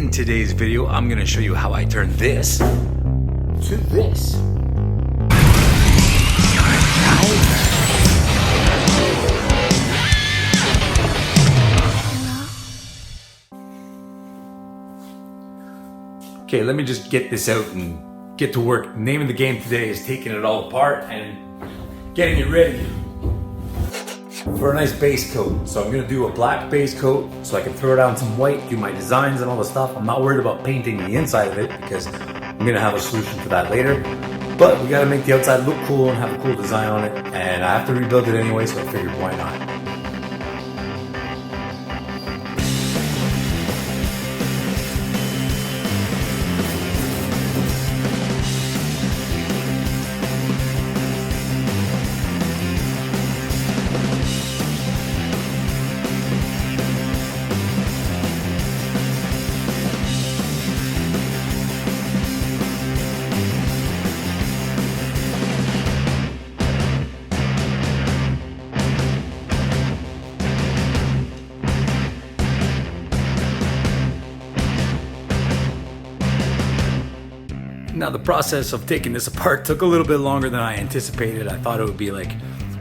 In today's video, I'm gonna show you how I turn this to this. Okay, let me just get this out and get to work. The name of the game today is taking it all apart and getting it ready for a nice base coat. So I'm gonna do a black base coat so I can throw down some white, do my designs and all the stuff. I'm not worried about painting the inside of it because I'm gonna have a solution for that later. But we gotta make the outside look cool and have a cool design on it. And I have to rebuild it anyway, so I figured why not. Now the process of taking this apart took a little bit longer than I anticipated. I thought it would be like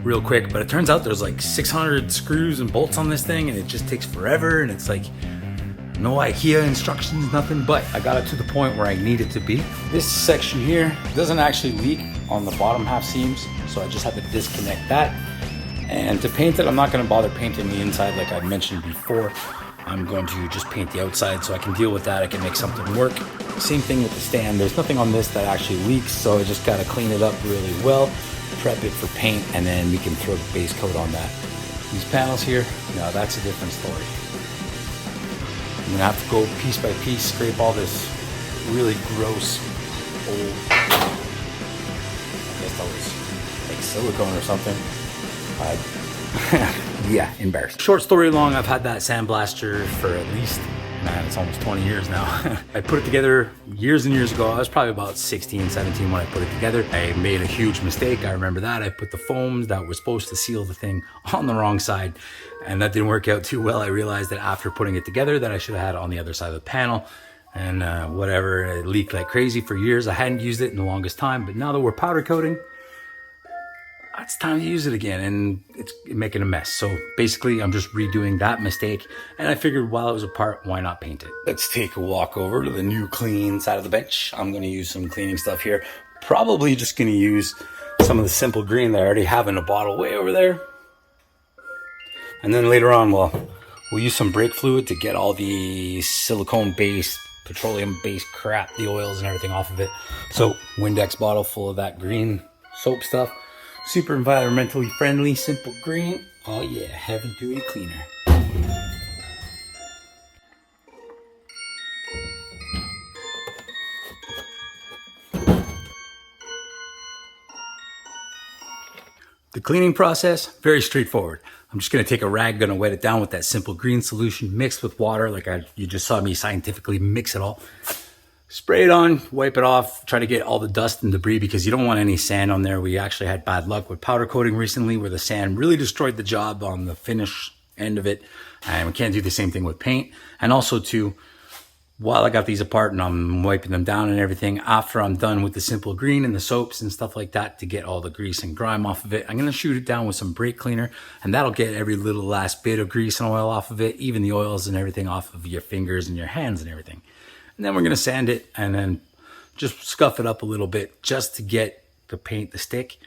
real quick, but it turns out there's like 600 screws and bolts on this thing and it just takes forever, and it's like no IKEA instructions, nothing, but I got it to the point where I need it to be. This section here doesn't actually leak on the bottom half seams, so I just have to disconnect that. And to paint it, I'm not gonna bother painting the inside like I mentioned before. I'm going to just paint the outside so I can deal with that. I can make something work. Same thing with the stand. There's nothing on this that actually leaks, so I just gotta clean it up really well, prep it for paint, and then we can throw the base coat on that. These panels here, now that's a different story. I'm gonna have to go piece by piece, scrape all this really gross old, I guess that was like silicone or something. Yeah, embarrassed. Short story long, I've had that sandblaster for at least, man, it's almost 20 years now. I put it together years and years ago. I was probably about 16, 17 when I put it together. I made a huge mistake. I remember that. I put the foams that were supposed to seal the thing on the wrong side, and that didn't work out too well. I realized that after putting it together that I should have had it on the other side of the panel, and whatever, it leaked like crazy for years. I hadn't used it in the longest time, but now that we're powder coating, it's time to use it again, and it's making a mess. So basically I'm just redoing that mistake, and I figured while it was apart, why not paint it? Let's take a walk over to the new clean side of the bench. I'm gonna use some cleaning stuff here. Probably just gonna use some of the simple green that I already have in a bottle way over there. And then later on, we'll use some brake fluid to get all the silicone-based, petroleum-based crap, the oils and everything off of it. So Windex bottle full of that green soap stuff. Super environmentally friendly, simple green. Oh yeah, heavy duty cleaner. The cleaning process, very straightforward. I'm just gonna take a rag, gonna wet it down with that simple green solution mixed with water, like you just saw me scientifically mix it all. Spray it on, wipe it off, try to get all the dust and debris because you don't want any sand on there. We actually had bad luck with powder coating recently where the sand really destroyed the job on the finish end of it. And we can't do the same thing with paint. And also too, while I got these apart and I'm wiping them down and everything, after I'm done with the simple green and the soaps and stuff like that to get all the grease and grime off of it, I'm gonna shoot it down with some brake cleaner, and that'll get every little last bit of grease and oil off of it, even the oils and everything off of your fingers and your hands and everything. And then we're gonna sand it and then just scuff it up a little bit just to get the paint to stick.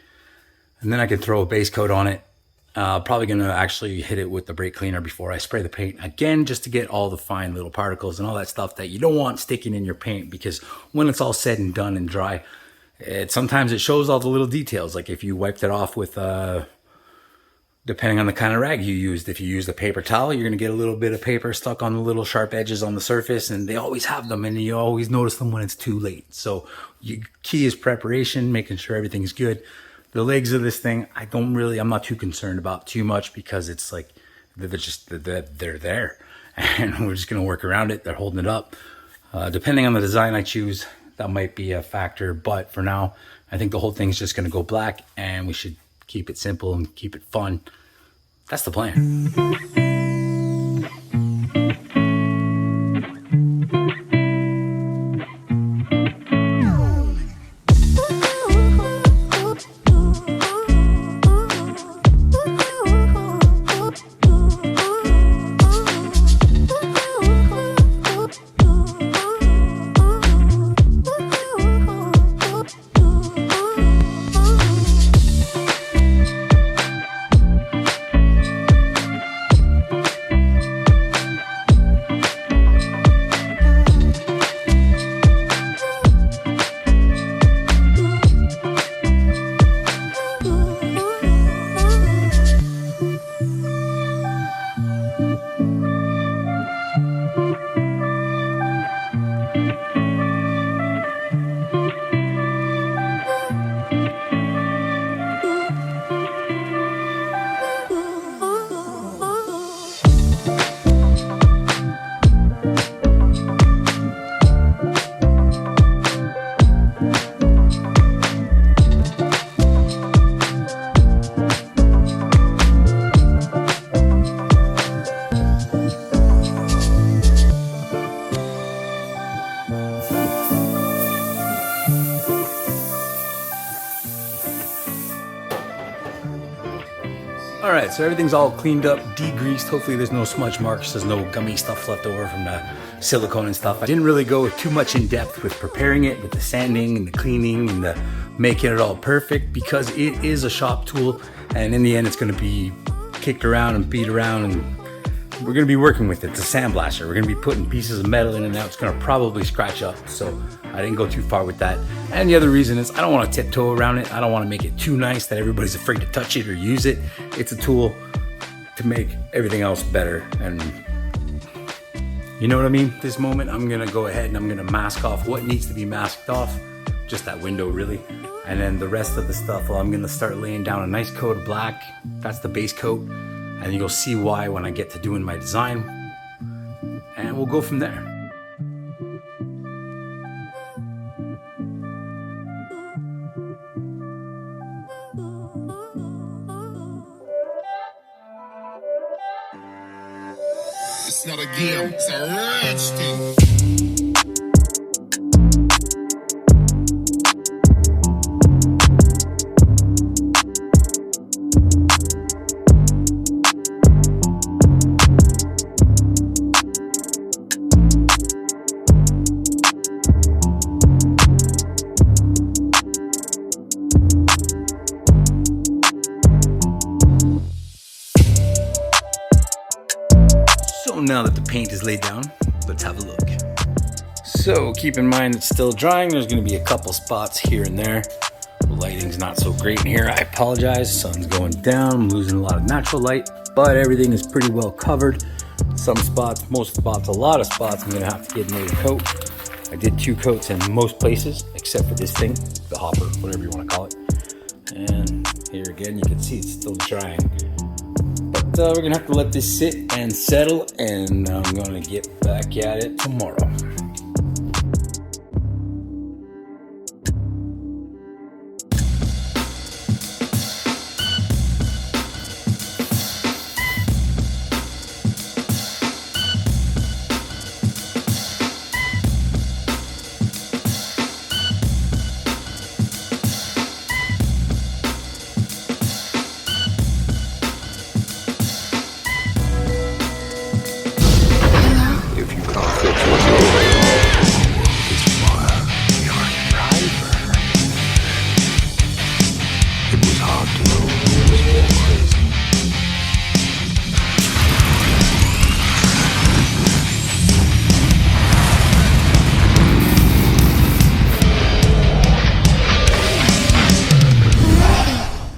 And then I can throw a base coat on it. Probably gonna actually hit it with the brake cleaner before I spray the paint again, just to get all the fine little particles and all that stuff that you don't want sticking in your paint, because when it's all said and done and dry, sometimes it shows all the little details. Like if you wiped it off with depending on the kind of rag you used. If you used a paper towel, you're going to get a little bit of paper stuck on the little sharp edges on the surface, and they always have them, and you always notice them when it's too late. So key is preparation, making sure everything's good. The legs of this thing, I'm not too concerned about too much, because it's like, they're there, and we're just going to work around it. They're holding it up. Depending on the design I choose, that might be a factor, but for now, I think the whole thing's just going to go black, and we should keep it simple and keep it fun. That's the plan. All right, so everything's all cleaned up, degreased. Hopefully there's no smudge marks, there's no gummy stuff left over from the silicone and stuff. I didn't really go too much in depth with preparing it, with the sanding and the cleaning and the making it all perfect, because it is a shop tool, and in the end it's gonna be kicked around and beat around, and we're gonna be working with it. It's a sandblaster. We're gonna be putting pieces of metal in and out. It's gonna probably scratch up, so I didn't go too far with that. And the other reason is I don't wanna tiptoe around it. I don't wanna make it too nice that everybody's afraid to touch it or use it. It's a tool to make everything else better. And you know what I mean? This moment, I'm gonna go ahead and I'm gonna mask off what needs to be masked off. Just that window, really. And then the rest of the stuff, well, I'm gonna start laying down a nice coat of black. That's the base coat. And you'll see why when I get to doing my design. And we'll go from there. It's not a game, it's a rich thing. So now that the paint is laid down, let's have a look. So keep in mind it's still drying. There's gonna be a couple spots here and there. The lighting's not so great in here. I apologize, sun's going down. I'm losing a lot of natural light, but everything is pretty well covered. Some spots, most spots, a lot of spots, I'm gonna have to get another coat. I did 2 coats in most places, except for this thing, the hopper, whatever you wanna call it. And here again, you can see it's still drying. But we're gonna have to let this sit and settle, and I'm gonna get back at it tomorrow.